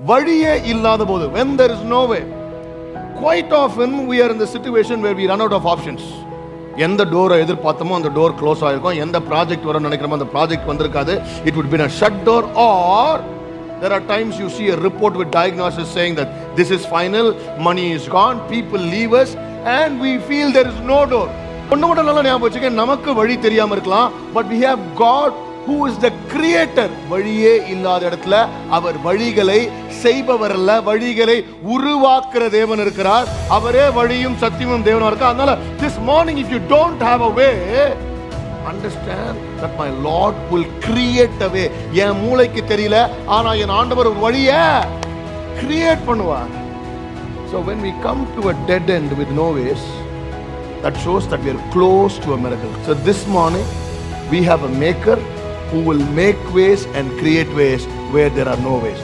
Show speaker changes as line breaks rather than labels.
வழியே இல்லாத போது, when there is no way, quite often we are in the situation where we run out of options. எந்த டோரை எதிர்பார்த்தமோ அந்த டோர் க்ளோஸ் ஆயிருக்கும், எந்த ப்ராஜெக்ட் வர நினைக்கிறோமோ அந்த ப்ராஜெக்ட் வந்திருக்காது. It would be a shut door, or there are times you see a report with diagnosis saying that this is final, money is gone, people leave us and we feel there is no door. ஒண்ணு மட்டும் நல்லா ஞாபகம் வச்சுக்க, நமக்கு வழி தெரியாம இருக்கலாம், but we have God who is the creator. வழியே இல்லாத இடத்துல அவர் வழிகளை செய்பவர் அல்ல, வழிகளை உருவாக்குற தேவன் இருக்கிறார். அவரே வழியும் சத்தியமும் தேவனா இருக்கார். அதனால this morning if you don't have a way, understand that my Lord will create a way. என் மூளைக்கு தெரியல, ஆனா என் ஆண்டவர் ஒரு வழியை கிரியேட் பண்ணுவார். So when we come to a dead end with no ways, that shows that we are close to a miracle. So this morning we have a maker who will make ways and create ways where there are no ways.